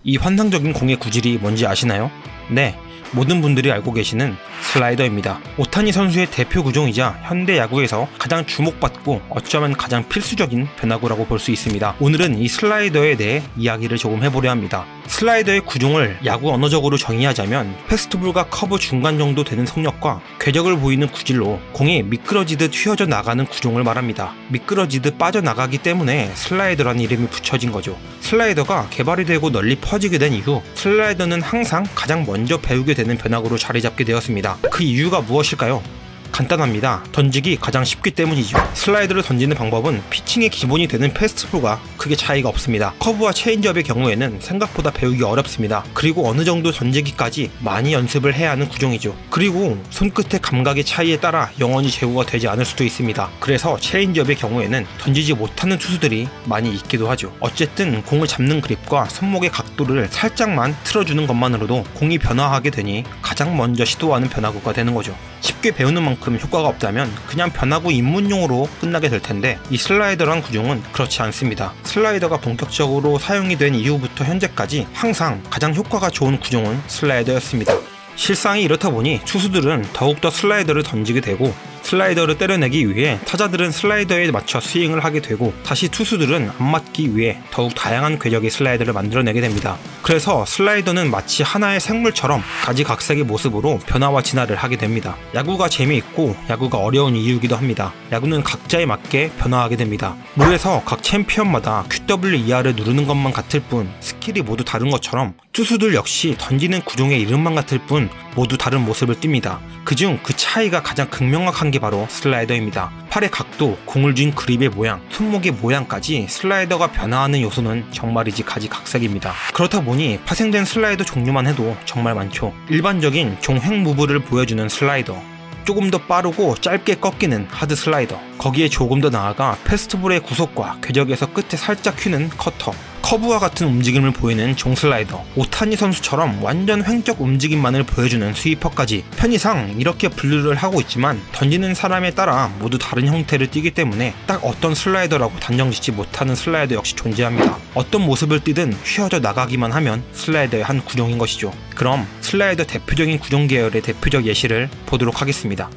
이 환상적인 공의 구질이 뭔지 아시나요? 네, 모든 분들이 알고 계시는 슬라이더입니다. 오타니 선수의 대표 구종이자 현대 야구에서 가장 주목받고 어쩌면 가장 필수적인 변화구라고 볼 수 있습니다. 오늘은 이 슬라이더에 대해 이야기를 조금 해보려 합니다. 슬라이더의 구종을 야구 언어적으로 정의하자면 패스트볼과 커브 중간 정도 되는 속력과 궤적을 보이는 구질로 공이 미끄러지듯 휘어져 나가는 구종을 말합니다. 미끄러지듯 빠져나가기 때문에 슬라이더라는 이름이 붙여진 거죠. 슬라이더가 개발이 되고 널리 퍼지게 된 이후 슬라이더는 항상 가장 먼저 배우게 되는 변화구로 자리 잡게 되었습니다. 그 이유가 무엇일까요? 간단합니다. 던지기 가장 쉽기 때문이죠. 슬라이더를 던지는 방법은 피칭의 기본이 되는 패스트볼과 크게 차이가 없습니다. 커브와 체인지업의 경우에는 생각보다 배우기 어렵습니다. 그리고 어느 정도 던지기까지 많이 연습을 해야 하는 구종이죠. 그리고 손끝의 감각의 차이에 따라 영원히 제구가 되지 않을 수도 있습니다. 그래서 체인지업의 경우에는 던지지 못하는 투수들이 많이 있기도 하죠. 어쨌든 공을 잡는 그립과 손목의 각도를 살짝만 틀어주는 것만으로도 공이 변화하게 되니 가장 먼저 시도하는 변화구가 되는 거죠. 쉽게 배우는 만큼 효과가 없다면 그냥 변화구 입문용으로 끝나게 될 텐데 이 슬라이더란 구종은 그렇지 않습니다. 슬라이더가 본격적으로 사용이 된 이후부터 현재까지 항상 가장 효과가 좋은 구종은 슬라이더였습니다. 실상이 이렇다 보니 투수들은 더욱더 슬라이더를 던지게 되고 슬라이더를 때려내기 위해 타자들은 슬라이더에 맞춰 스윙을 하게 되고 다시 투수들은 안 맞기 위해 더욱 다양한 궤적의 슬라이더를 만들어내게 됩니다. 그래서 슬라이더는 마치 하나의 생물처럼 가지각색의 모습으로 변화와 진화를 하게 됩니다. 야구가 재미있고 야구가 어려운 이유이기도 합니다. 야구는 각자에 맞게 변화하게 됩니다. 룰에서 각 챔피언마다 QWER을 누르는 것만 같을 뿐 스킬이 모두 다른 것처럼 투수들 역시 던지는 구종의 이름만 같을 뿐 모두 다른 모습을 띱니다. 그중 그 차이가 가장 극명확한 게 바로 슬라이더입니다. 팔의 각도, 공을 쥔 그립의 모양, 손목의 모양까지 슬라이더가 변화하는 요소는 정말이지 가지각색입니다. 그렇다 보니 파생된 슬라이더 종류만 해도 정말 많죠. 일반적인 종횡 무브를 보여주는 슬라이더, 조금 더 빠르고 짧게 꺾이는 하드 슬라이더, 거기에 조금 더 나아가 패스트볼의 구속과 궤적에서 끝에 살짝 휘는 커터, 커브와 같은 움직임을 보이는 종 슬라이더, 오타니 선수처럼 완전 횡적 움직임만을 보여주는 스위퍼까지 편의상 이렇게 분류를 하고 있지만 던지는 사람에 따라 모두 다른 형태를 띠기 때문에 딱 어떤 슬라이더라고 단정짓지 못하는 슬라이더 역시 존재합니다. 어떤 모습을 띠든 휘어져 나가기만 하면 슬라이더의 한 구종인 것이죠. 그럼 슬라이더 대표적인 구종 계열의 대표적 예시를 보도록 하겠습니다.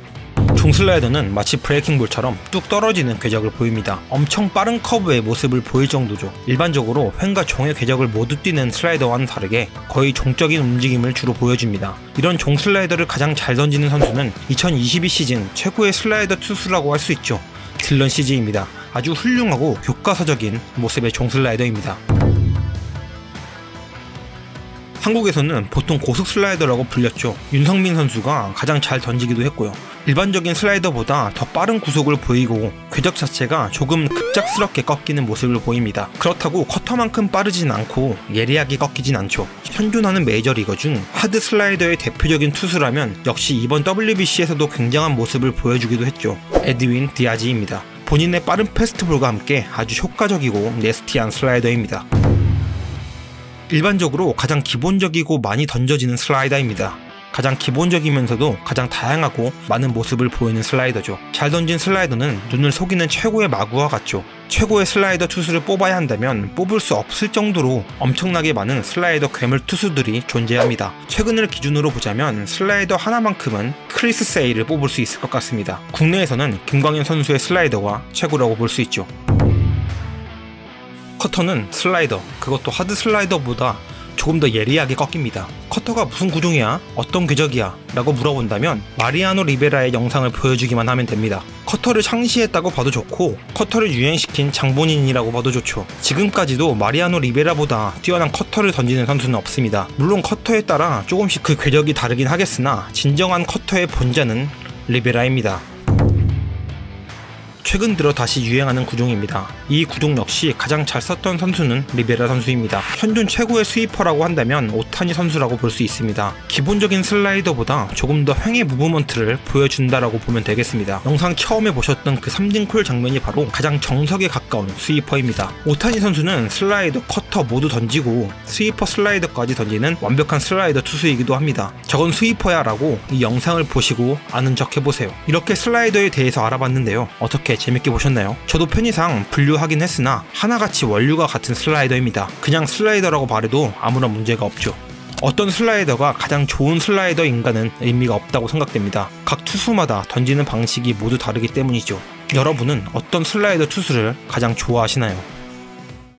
종 슬라이더는 마치 브레이킹볼처럼 뚝 떨어지는 궤적을 보입니다. 엄청 빠른 커브의 모습을 보일 정도죠. 일반적으로 횡과 종의 궤적을 모두 띄는 슬라이더와는 다르게 거의 종적인 움직임을 주로 보여줍니다. 이런 종 슬라이더를 가장 잘 던지는 선수는 2022 시즌 최고의 슬라이더 투수라고 할 수 있죠. 딜런 CJ입니다. 아주 훌륭하고 교과서적인 모습의 종 슬라이더입니다. 한국에서는 보통 고속 슬라이더라고 불렸죠. 윤성민 선수가 가장 잘 던지기도 했고요. 일반적인 슬라이더보다 더 빠른 구속을 보이고 궤적 자체가 조금 급작스럽게 꺾이는 모습을 보입니다. 그렇다고 커터만큼 빠르진 않고 예리하게 꺾이진 않죠. 현존하는 메이저리거 중 하드 슬라이더의 대표적인 투수라면 역시 이번 WBC에서도 굉장한 모습을 보여주기도 했죠. 에드윈 디아즈입니다. 본인의 빠른 패스트볼과 함께 아주 효과적이고 네스티한 슬라이더입니다. 일반적으로 가장 기본적이고 많이 던져지는 슬라이더입니다. 가장 기본적이면서도 가장 다양하고 많은 모습을 보이는 슬라이더죠. 잘 던진 슬라이더는 눈을 속이는 최고의 마구와 같죠. 최고의 슬라이더 투수를 뽑아야 한다면 뽑을 수 없을 정도로 엄청나게 많은 슬라이더 괴물 투수들이 존재합니다. 최근을 기준으로 보자면 슬라이더 하나만큼은 크리스 세이를 뽑을 수 있을 것 같습니다. 국내에서는 김광현 선수의 슬라이더가 최고라고 볼 수 있죠. 커터는 슬라이더, 그것도 하드 슬라이더보다 조금 더 예리하게 꺾입니다. 커터가 무슨 구종이야? 어떤 궤적이야? 라고 물어본다면 마리아노 리베라의 영상을 보여주기만 하면 됩니다. 커터를 창시했다고 봐도 좋고 커터를 유행시킨 장본인이라고 봐도 좋죠. 지금까지도 마리아노 리베라보다 뛰어난 커터를 던지는 선수는 없습니다. 물론 커터에 따라 조금씩 그 궤적이 다르긴 하겠으나 진정한 커터의 본자는 리베라입니다. 최근 들어 다시 유행하는 구종입니다. 이 구종 역시 가장 잘 썼던 선수는 리베라 선수입니다. 현존 최고의 스위퍼라고 한다면 오타니 선수라고 볼 수 있습니다. 기본적인 슬라이더보다 조금 더 횡의 무브먼트를 보여준다라고 보면 되겠습니다. 영상 처음에 보셨던 그 삼진콜 장면이 바로 가장 정석에 가까운 스위퍼입니다. 오타니 선수는 슬라이더, 커터 모두 던지고 스위퍼 슬라이더까지 던지는 완벽한 슬라이더 투수이기도 합니다. 저건 스위퍼야 라고 이 영상을 보시고 아는 척 해보세요. 이렇게 슬라이더에 대해서 알아봤는데요. 어떻게 어떻게 재밌게 보셨나요? 저도 편의상 분류하긴 했으나 하나같이 원류가 같은 슬라이더입니다. 그냥 슬라이더라고 말해도 아무런 문제가 없죠. 어떤 슬라이더가 가장 좋은 슬라이더인가는 의미가 없다고 생각됩니다. 각 투수마다 던지는 방식이 모두 다르기 때문이죠. 여러분은 어떤 슬라이더 투수를 가장 좋아하시나요?